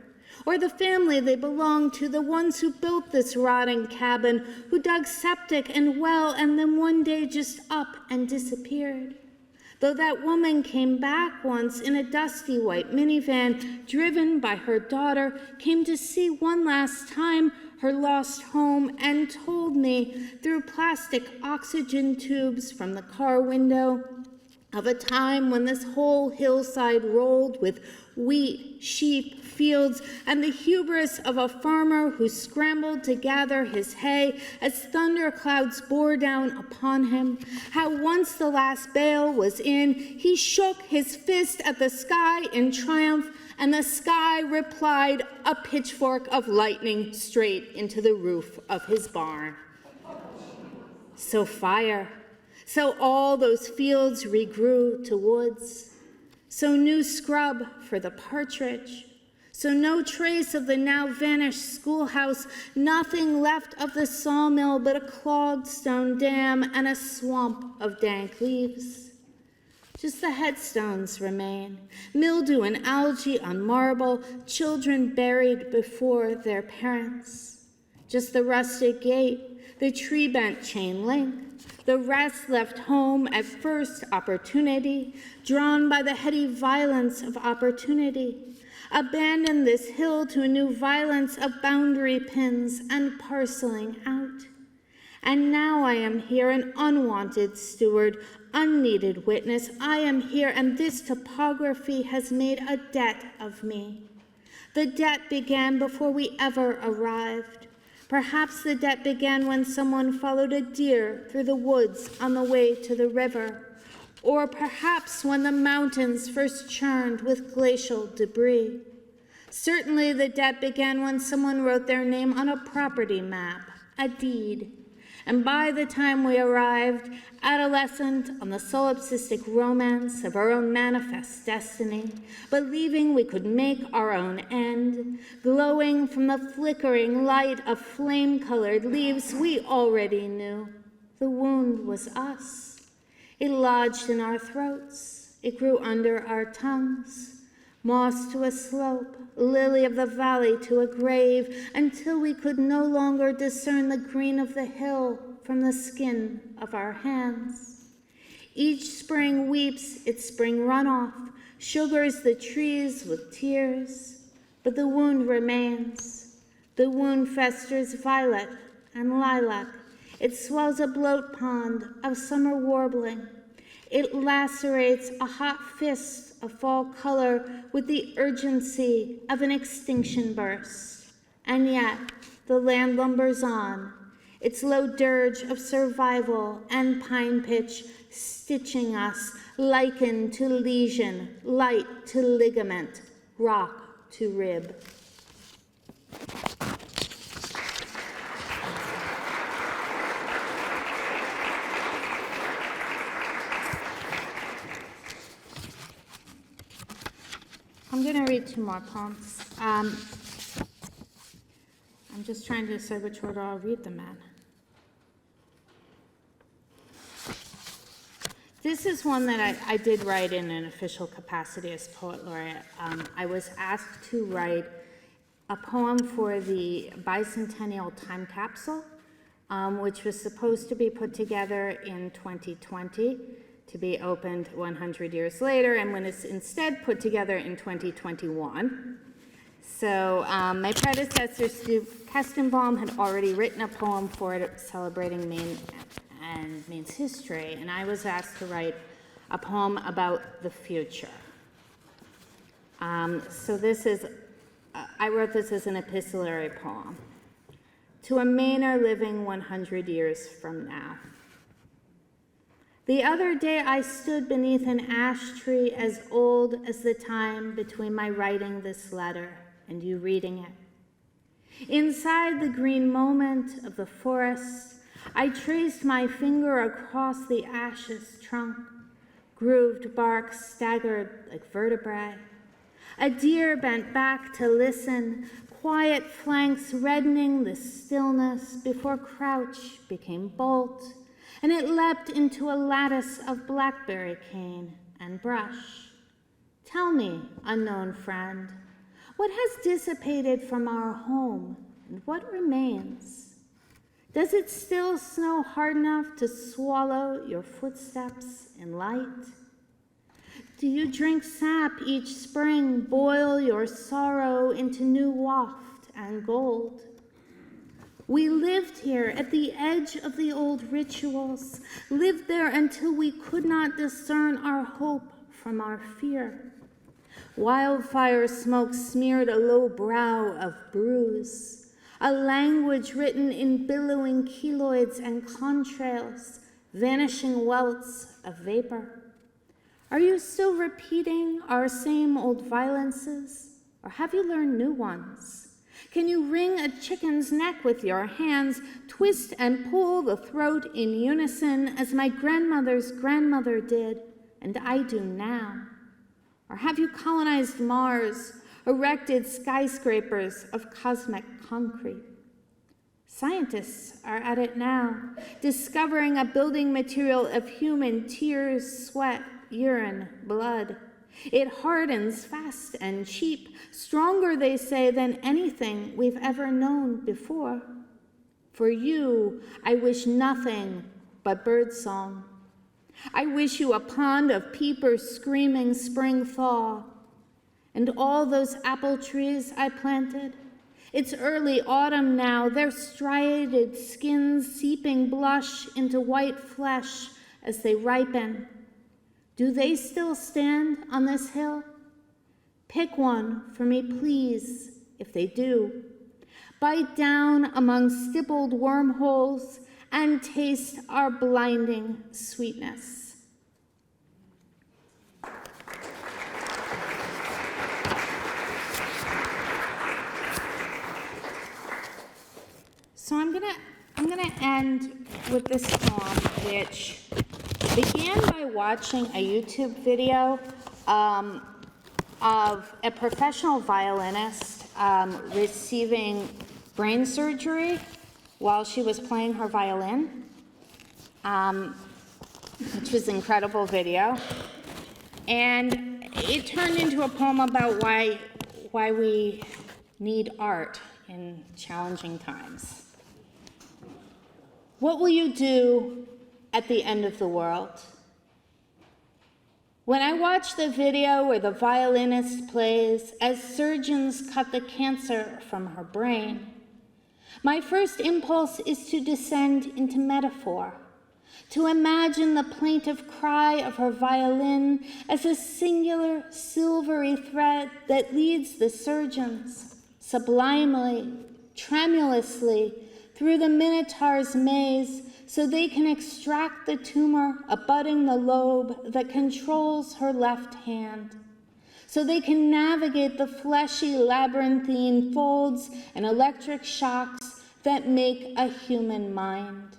or the family they belonged to, the ones who built this rotting cabin, who dug septic and well, and then one day just up and disappeared. Though that woman came back once in a dusty white minivan, driven by her daughter, came to see one last time her lost home, and told me through plastic oxygen tubes from the car window of a time when this whole hillside rolled with wheat, sheep, fields, and the hubris of a farmer who scrambled to gather his hay as thunderclouds bore down upon him. How once the last bale was in, he shook his fist at the sky in triumph, and the sky replied a pitchfork of lightning straight into the roof of his barn. So fire. So all those fields regrew to woods. So new scrub for the partridge. So no trace of the now vanished schoolhouse, nothing left of the sawmill but a clogged stone dam and a swamp of dank leaves. Just the headstones remain, mildew and algae on marble, children buried before their parents. Just the rusted gate, the tree-bent chain link, the rest left home at first opportunity, drawn by the heady violence of opportunity. Abandon this hill to a new violence of boundary pins and parceling out. And now I am here, an unwanted steward, unneeded witness. I am here, and this topography has made a debt of me. The debt began before we ever arrived. Perhaps the debt began when someone followed a deer through the woods on the way to the river, or perhaps when the mountains first churned with glacial debris. Certainly the debt began when someone wrote their name on a property map, a deed. And by the time we arrived, adolescent on the solipsistic romance of our own manifest destiny, believing we could make our own end, glowing from the flickering light of flame-colored leaves, we already knew the wound was us. It lodged in our throats. It grew under our tongues. Moss to a slope, lily of the valley to a grave, until we could no longer discern the green of the hill from the skin of our hands. Each spring weeps its spring runoff, sugars the trees with tears, but the wound remains. The wound festers violet and lilac. It swells a bloat pond of summer warbling. It lacerates a hot fist of fall color with the urgency of an extinction burst. And yet, the land lumbers on, its low dirge of survival and pine pitch stitching us, lichen to lesion, light to ligament, rock to rib. I'm going to read two more poems. I'm just trying to decide which order I'll read them in. This is one that I did write in an official capacity as poet laureate. I was asked to write a poem for the bicentennial time capsule, which was supposed to be put together in 2020. To be opened 100 years later, and when it's instead put together in 2021. So my predecessor, Stu Kestenbaum, had already written a poem for it celebrating Maine and Maine's history, and I was asked to write a poem about the future. So this is, I wrote this as an epistolary poem. To a Mainer living 100 years from now. The other day I stood beneath an ash tree as old as the time between my writing this letter and you reading it. Inside the green moment of the forest, I traced my finger across the ash's trunk. Grooved bark staggered like vertebrae. A deer bent back to listen, quiet flanks reddening the stillness before crouch became bolt. And it leapt into a lattice of blackberry cane and brush. Tell me, unknown friend, What has dissipated from our home, and what remains? Does it still snow hard enough to swallow your footsteps in light? Do you drink sap each spring, boil your sorrow into new waft and gold? We lived here at the edge of the old rituals, lived there until we could not discern our hope from our fear. Wildfire smoke smeared a low brow of bruise, a language written in billowing keloids and contrails, vanishing welts of vapor. Are you still repeating our same old violences, or have you learned new ones? Can you wring a chicken's neck with your hands, twist and pull the throat in unison as my grandmother's grandmother did, and I do now? Or have you colonized Mars, erected skyscrapers of cosmic concrete? Scientists are at it now, discovering a building material of human tears, sweat, urine, blood. It hardens fast and cheap, stronger, they say, than anything we've ever known before. For you, I wish nothing but birdsong. I wish you a pond of peepers screaming spring thaw. And all those apple trees I planted, it's early autumn now, their striated skins seeping blush into white flesh as they ripen. Do they still stand on this hill? Pick one for me, please, if they do. Bite down among stippled wormholes and taste our blinding sweetness. So I'm gonna end with this poem, which began by watching a YouTube video of a professional violinist receiving brain surgery while she was playing her violin, which was an incredible video. And it turned into a poem about why we need art in challenging times. What will you do at the end of the world? When I watch the video where the violinist plays as surgeons cut the cancer from her brain, my first impulse is to descend into metaphor, to imagine the plaintive cry of her violin as a singular silvery thread that leads the surgeons sublimely, tremulously through the Minotaur's maze so they can extract the tumor abutting the lobe that controls her left hand, so they can navigate the fleshy labyrinthine folds and electric shocks that make a human mind.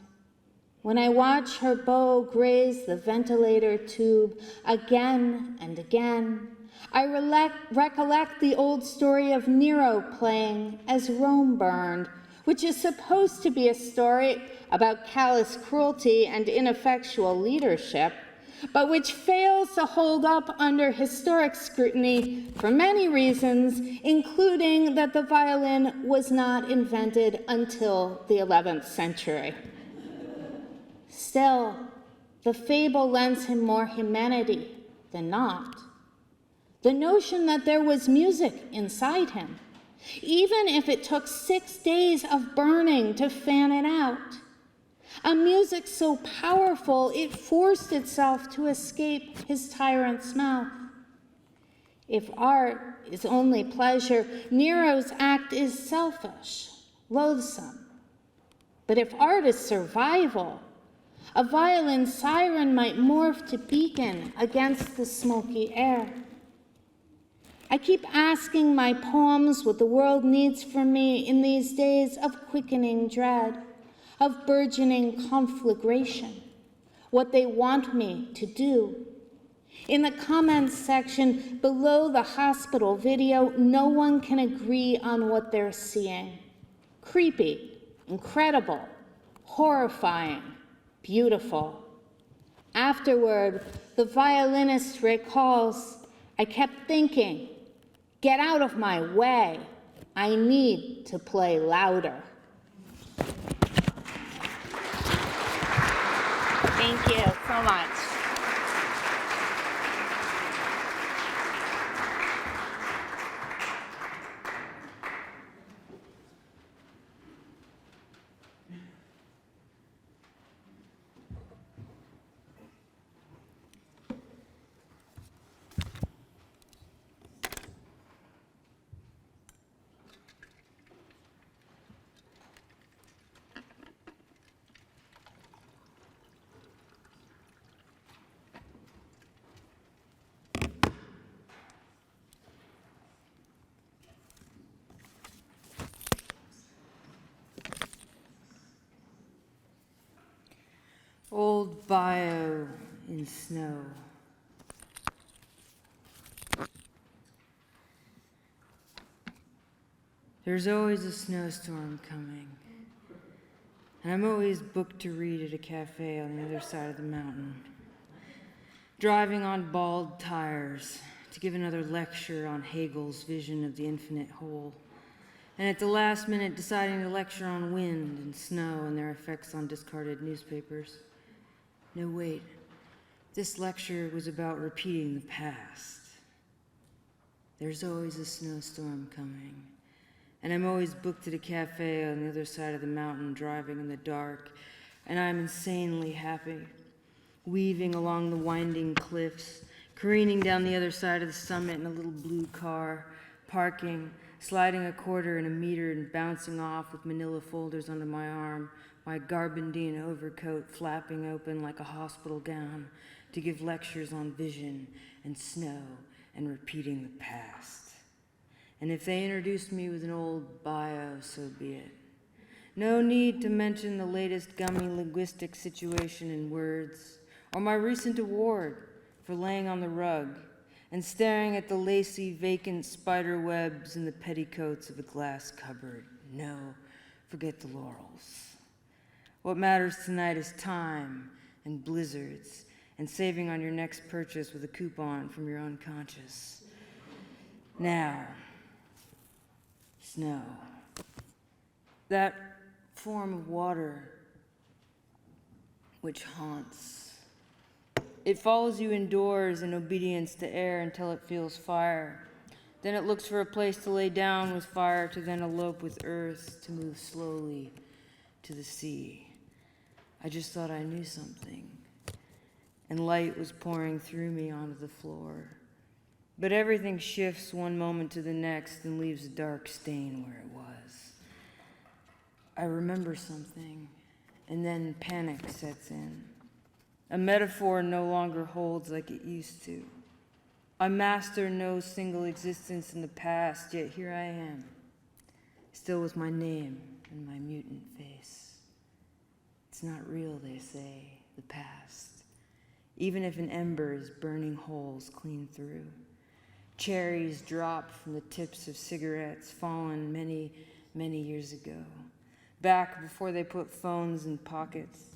When I watch her bow graze the ventilator tube again and again, I recollect the old story of Nero playing as Rome burned, which is supposed to be a story about callous cruelty and ineffectual leadership, but which fails to hold up under historic scrutiny for many reasons, including that the violin was not invented until the 11th century. Still, the fable lends him more humanity than not. The notion that there was music inside him, even if it took 6 days of burning to fan it out. A music so powerful it forced itself to escape his tyrant's mouth. If art is only pleasure, Nero's act is selfish, loathsome. But if art is survival, a violin siren might morph to beacon against the smoky air. I keep asking my poems what the world needs from me in these days of quickening dread, of burgeoning conflagration, what they want me to do. In the comments section below the hospital video, no one can agree on what they're seeing. Creepy, incredible, horrifying, beautiful. Afterward, the violinist recalls, I kept thinking, Get out of my way. I need to play louder. Thank you so much. Old bio in snow. There's always a snowstorm coming, and I'm always booked to read at a cafe on the other side of the mountain. Driving on bald tires to give another lecture on Hegel's vision of the infinite whole, and at the last minute deciding to lecture on wind and snow and their effects on discarded newspapers. No, wait. This lecture was about repeating the past. There's always a snowstorm coming, and I'm always booked at a cafe on the other side of the mountain, driving in the dark, and I'm insanely happy, weaving along the winding cliffs, careening down the other side of the summit in a little blue car, parking, sliding a quarter and a meter and bouncing off with manila folders under my arm, my garbandine overcoat flapping open like a hospital gown to give lectures on vision and snow and repeating the past. And if they introduced me with an old bio, so be it. No need to mention the latest gummy linguistic situation in words, or my recent award for laying on the rug and staring at the lacy, vacant spider webs in the petticoats of a glass cupboard. No, forget the laurels. What matters tonight is time and blizzards and saving on your next purchase with a coupon from your unconscious. Now, snow. That form of water which haunts. It follows you indoors in obedience to air until it feels fire. Then it looks for a place to lay down with fire, to then elope with earth, to move slowly to the sea. I just thought I knew something, and light was pouring through me onto the floor. But everything shifts one moment to the next and leaves a dark stain where it was. I remember something, and then panic sets in. A metaphor no longer holds like it used to. I master no single existence in the past, yet here I am, still with my name and my mutant face. It's not real, they say, the past, even if an ember is burning holes clean through. Cherries dropped from the tips of cigarettes fallen many, many years ago, back before they put phones in pockets,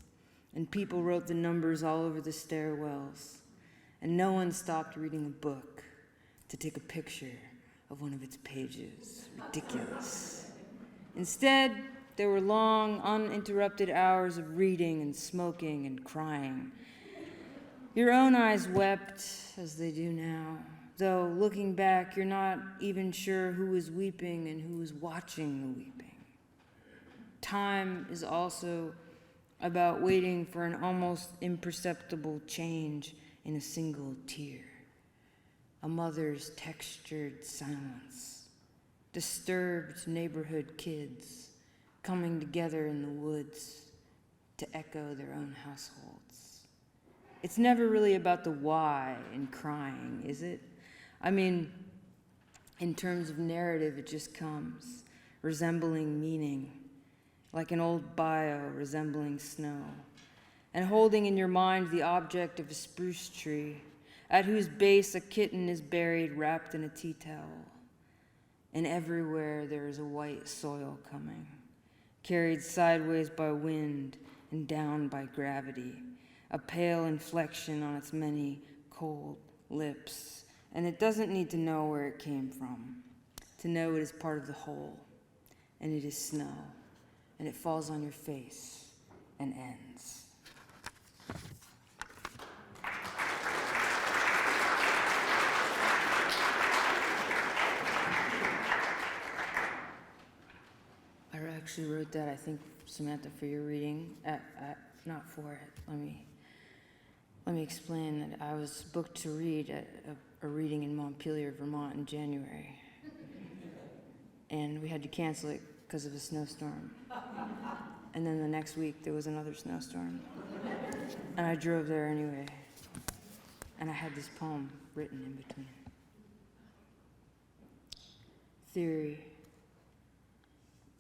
and people wrote the numbers all over the stairwells, and no one stopped reading a book to take a picture of one of its pages. Ridiculous. Instead, there were long, uninterrupted hours of reading and smoking and crying. Your own eyes wept, as they do now, though looking back, you're not even sure who was weeping and who was watching the weeping. Time is also about waiting for an almost imperceptible change in a single tear. A mother's textured silence, disturbed neighborhood kids coming together in the woods to echo their own households. It's never really about the why in crying, is it? I mean, in terms of narrative, it just comes, resembling meaning, like an old bio resembling snow, and holding in your mind the object of a spruce tree, at whose base a kitten is buried wrapped in a tea towel. And everywhere there is a white soil coming, carried sideways by wind and down by gravity, a pale inflection on its many cold lips And it doesn't need to know where it came from, to know it is part of the whole, and it is snow, and it falls on your face and ends. I actually wrote that, I think, Samantha, for your reading. Not for it. Let me explain that I was booked to read at a reading in Montpelier, Vermont in January. And we had to cancel it because of a snowstorm. And then the next week there was another snowstorm. And I drove there anyway. And I had this poem written in between. Theory.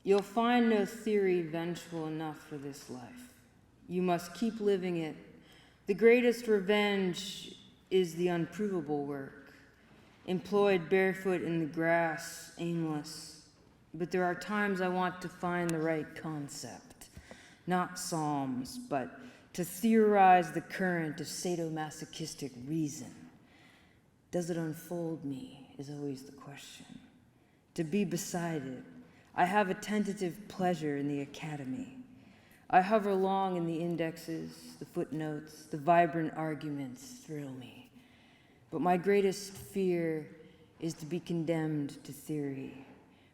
You'll find no theory vengeful enough for this life. You must keep living it. The greatest revenge is the unprovable work, employed barefoot in the grass, aimless. But there are times I want to find the right concept, not psalms, but to theorize the current of sadomasochistic reason. Does it unfold me is always the question. To be beside it, I have a tentative pleasure in the academy. I hover long in the indexes, the footnotes, the vibrant arguments thrill me. But my greatest fear is to be condemned to theory,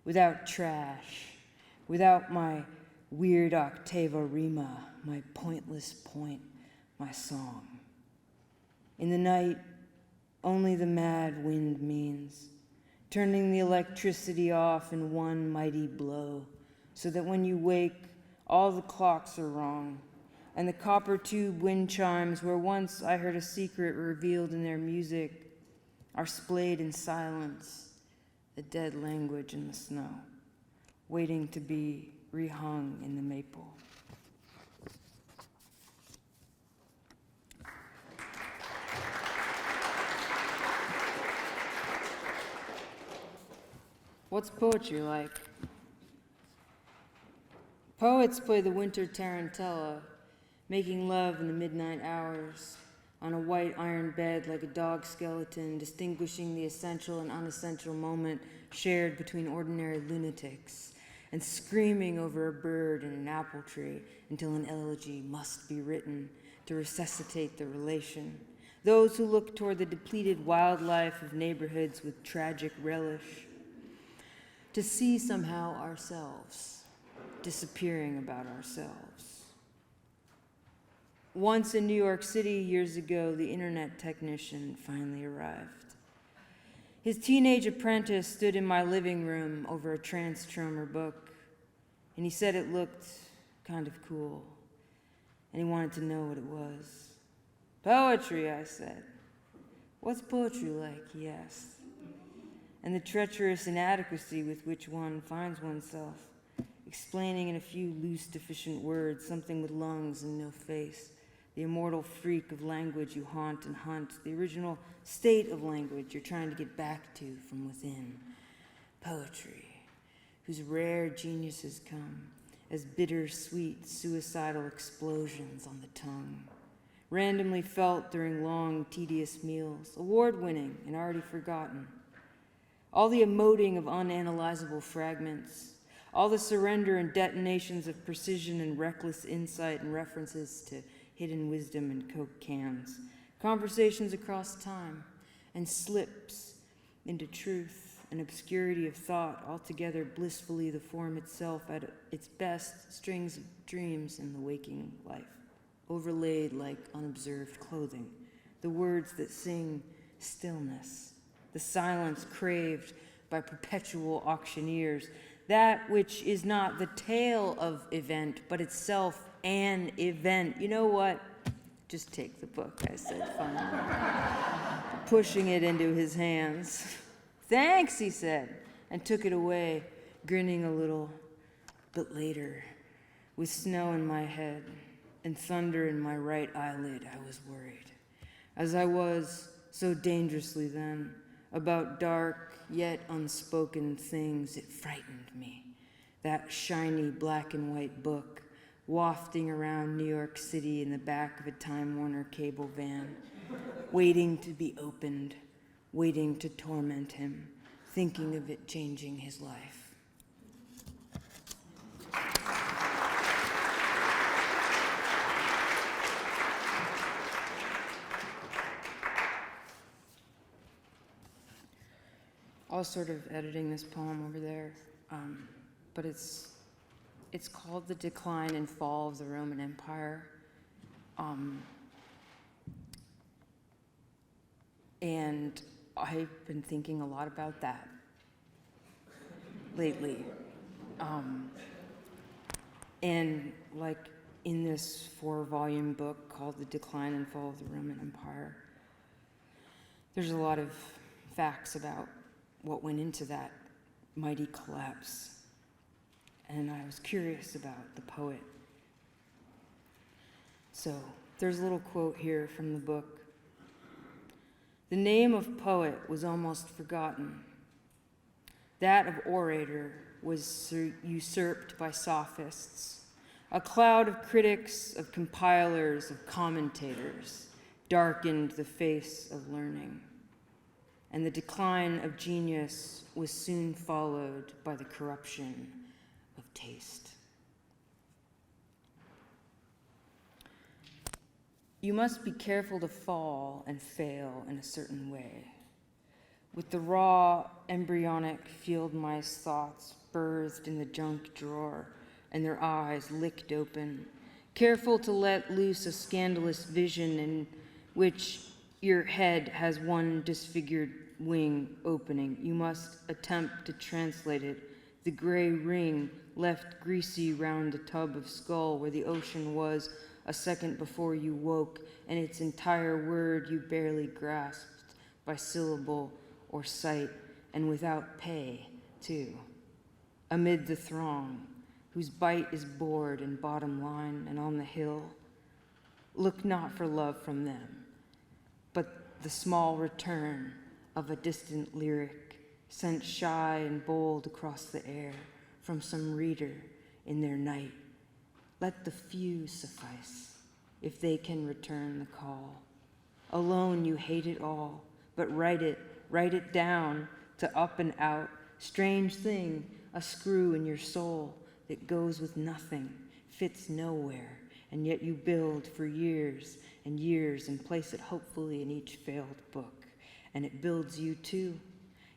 without trash, without my weird octava rima, my pointless point, my song. In the night, only the mad wind means, turning the electricity off in one mighty blow, so that when you wake, all the clocks are wrong, and the copper tube wind chimes where once I heard a secret revealed in their music are splayed in silence, a dead language in the snow, waiting to be rehung in the maple. What's poetry like? Poets play the winter tarantella, making love in the midnight hours, on a white iron bed like a dog skeleton, distinguishing the essential and unessential moment shared between ordinary lunatics, and screaming over a bird in an apple tree until an elegy must be written to resuscitate the relation. Those who look toward the depleted wildlife of neighborhoods with tragic relish, to see somehow ourselves disappearing about ourselves. Once in New York City years ago, the internet technician finally arrived. His teenage apprentice stood in my living room over a Transtromer book, and he said it looked kind of cool, and he wanted to know what it was. Poetry, I said. What's poetry like, he asked. And the treacherous inadequacy with which one finds oneself, explaining in a few loose, deficient words something with lungs and no face, the immortal freak of language you haunt and hunt, the original state of language you're trying to get back to from within. Poetry, whose rare geniuses come as bitter-sweet, suicidal explosions on the tongue, randomly felt during long, tedious meals, award-winning and already forgotten. All the emoting of unanalyzable fragments, all the surrender and detonations of precision and reckless insight and references to hidden wisdom in Coke cans, conversations across time, and slips into truth and obscurity of thought, altogether blissfully the form itself at its best, strings of dreams in the waking life, overlaid like unobserved clothing, the words that sing stillness, the silence craved by perpetual auctioneers, that which is not the tale of event, but itself an event. You know what? Just take the book, I said finally, pushing it into his hands. Thanks, he said, and took it away, grinning a little. But later, with snow in my head and thunder in my right eyelid, I was worried, as I was so dangerously then, about dark yet unspoken things. It frightened me. That shiny black and white book wafting around New York City in the back of a Time Warner cable van, waiting to be opened, waiting to torment him, thinking of it changing his life. I was sort of editing this poem over there, but it's called The Decline and Fall of the Roman Empire. And I've been thinking a lot about that lately. And like in this 4-volume book called The Decline and Fall of the Roman Empire, there's a lot of facts about what went into that mighty collapse. And I was curious about the poet. So there's a little quote here from the book. The name of poet was almost forgotten. That of orator was usurped by sophists. A cloud of critics, of compilers, of commentators darkened the face of learning. And the decline of genius was soon followed by the corruption of taste. You must be careful to fall and fail in a certain way. With the raw, embryonic field mice thoughts birthed in the junk drawer and their eyes licked open, careful to let loose a scandalous vision in which your head has one disfigured wing opening. You must attempt to translate it, the gray ring left greasy round the tub of skull where the ocean was a second before you woke, and its entire word you barely grasped by syllable or sight, and without pay, too. Amid the throng, whose bite is bored and bottom line and on the hill, look not for love from them, but the small return of a distant lyric sent shy and bold across the air from some reader in their night. Let the few suffice, if they can return the call. Alone you hate it all, but write it down to up and out. Strange thing, a screw in your soul that goes with nothing, fits nowhere, and yet you build for years and years and place it hopefully in each failed book. And it builds you too.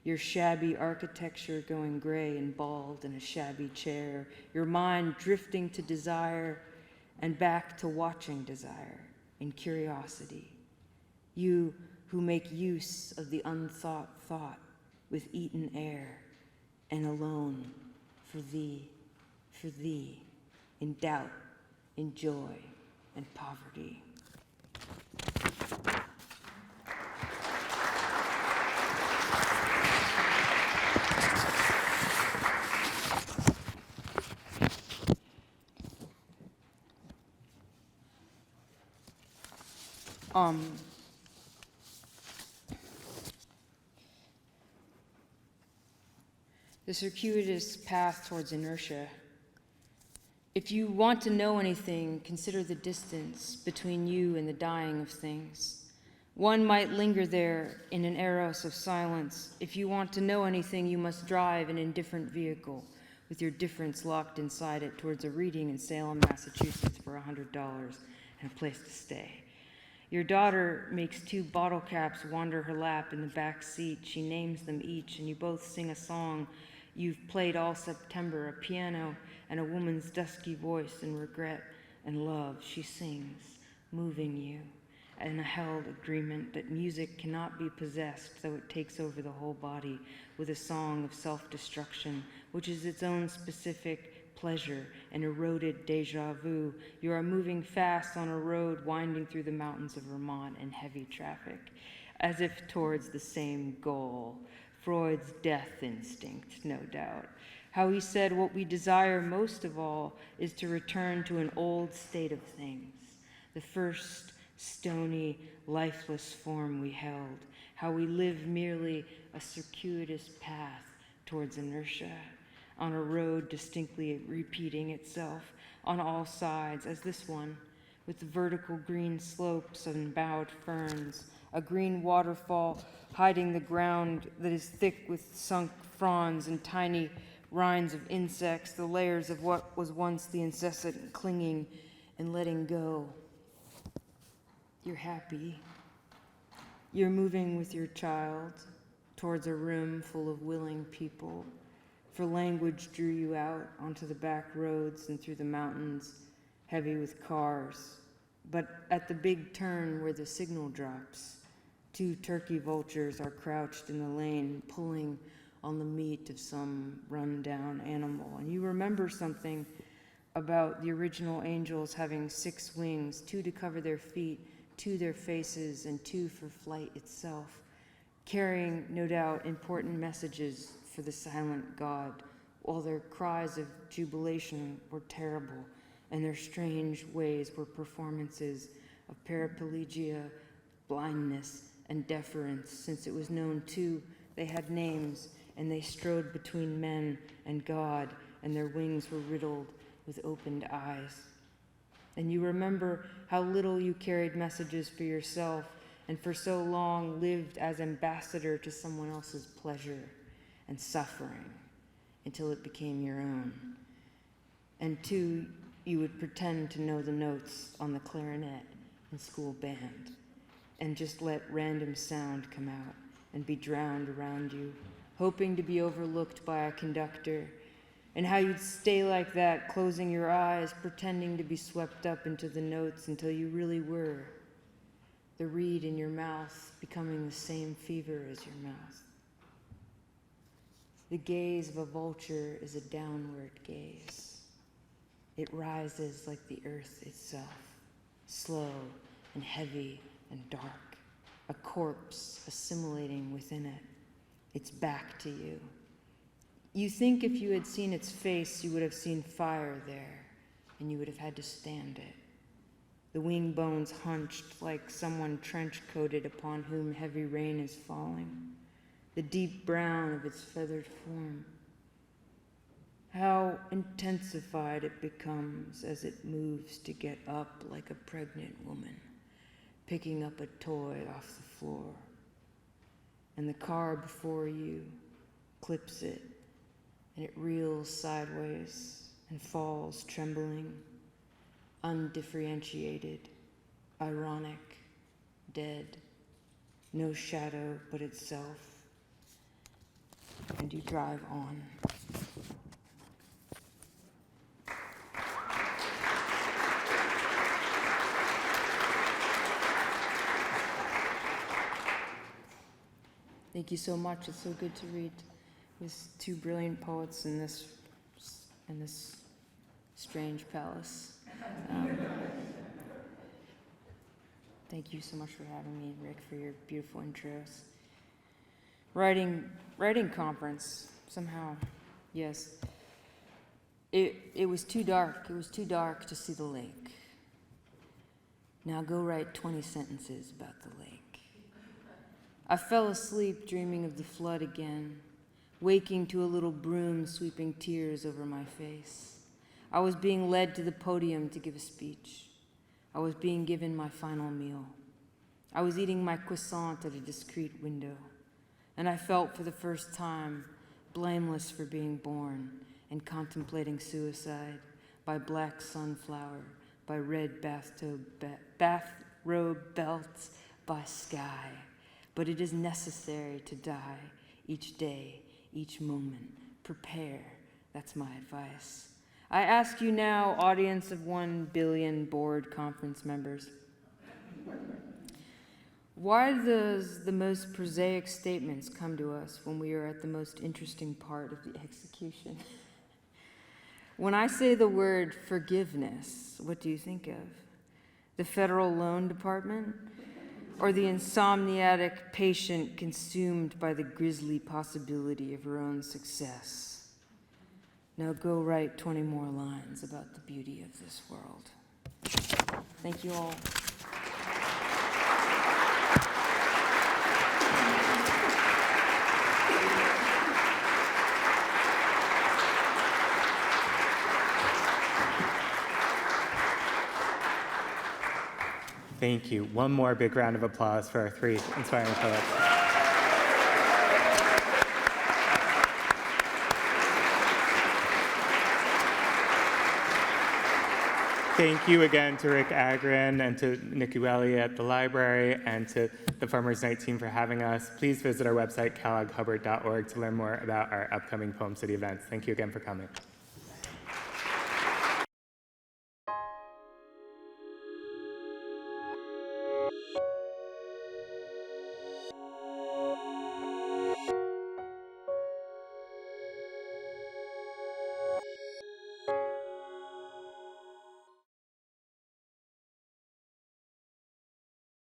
Your shabby architecture going gray and bald in a shabby chair, your mind drifting to desire and back to watching desire in curiosity. You who make use of the unthought thought with eaten air and alone for thee, in doubt, in joy, and poverty. The circuitous path towards inertia. If you want to know anything, consider the distance between you and the dying of things. One might linger there in an eros of silence. If you want to know anything, you must drive an indifferent vehicle with your difference locked inside it towards a reading in Salem, Massachusetts for $100 and a place to stay. Your daughter makes 2 bottle caps wander her lap in the back seat. She names them each, and you both sing a song you've played all September, a piano and a woman's dusky voice in regret and love. She sings, moving you, in a held agreement that music cannot be possessed, though it takes over the whole body with a song of self-destruction, which is its own specific pleasure and eroded deja vu. You are moving fast on a road winding through the mountains of Vermont in heavy traffic, as if towards the same goal. Freud's death instinct, no doubt. How he said what we desire most of all is to return to an old state of things, the first stony, lifeless form we held, how we live merely a circuitous path towards inertia, on a road distinctly repeating itself on all sides, as this one, with the vertical green slopes and bowed ferns, a green waterfall hiding the ground that is thick with sunk fronds and tiny rinds of insects, the layers of what was once the incessant clinging and letting go. You're happy. You're moving with your child towards a room full of willing people, for language drew you out onto the back roads and through the mountains, heavy with cars. But at the big turn where the signal drops, 2 turkey vultures are crouched in the lane, pulling on the meat of some run-down animal. And you remember something about the original angels having 6 wings, 2 to cover their feet, 2 their faces, and 2 for flight itself, carrying, no doubt, important messages for the silent God, while their cries of jubilation were terrible, and their strange ways were performances of paraplegia, blindness, and deference, since it was known, too, they had names, and they strode between men and God, and their wings were riddled with opened eyes. And you remember how little you carried messages for yourself, and for so long lived as ambassador to someone else's pleasure and suffering, until it became your own. And 2, you would pretend to know the notes on the clarinet in school band, and just let random sound come out and be drowned around you, hoping to be overlooked by a conductor, and how you'd stay like that, closing your eyes, pretending to be swept up into the notes until you really were, the reed in your mouth becoming the same fever as your mouth. The gaze of a vulture is a downward gaze. It rises like the earth itself, slow and heavy and dark, a corpse assimilating within it. It's back to you. You think if you had seen its face, you would have seen fire there, and you would have had to stand it. The wing bones hunched like someone trench-coated upon whom heavy rain is falling, the deep brown of its feathered form. How intensified it becomes as it moves to get up like a pregnant woman, picking up a toy off the floor. And the car before you clips it, and it reels sideways and falls trembling, undifferentiated, ironic, dead, no shadow but itself. And you drive on. Thank you so much. It's so good to read with 2 brilliant poets in this strange palace. Thank you so much for having me, Rick, for your beautiful intros. Writing conference, somehow, yes. It was too dark. It was too dark to see the lake. Now go write 20 sentences about the lake. I fell asleep dreaming of the flood again, waking to a little broom sweeping tears over my face. I was being led to the podium to give a speech. I was being given my final meal. I was eating my croissant at a discreet window, and I felt for the first time blameless for being born and contemplating suicide by black sunflower, by red bathrobe belts, by sky. But it is necessary to die each day, each moment. Prepare, that's my advice. I ask you now, audience of 1 billion board conference members, why does the most prosaic statements come to us when we are at the most interesting part of the execution? When I say the word forgiveness, what do you think of? The Federal Loan Department? Or the insomniatic patient consumed by the grisly possibility of her own success? Now go write 20 more lines about the beauty of this world. Thank you all. Thank you. One more big round of applause for our 3 inspiring poets. Thank you again to Rick Agrin and to Nikki Welly at the library and to the Farmers Night team for having us. Please visit our website, kellogghubbard.org, to learn more about our upcoming Poem City events. Thank you again for coming.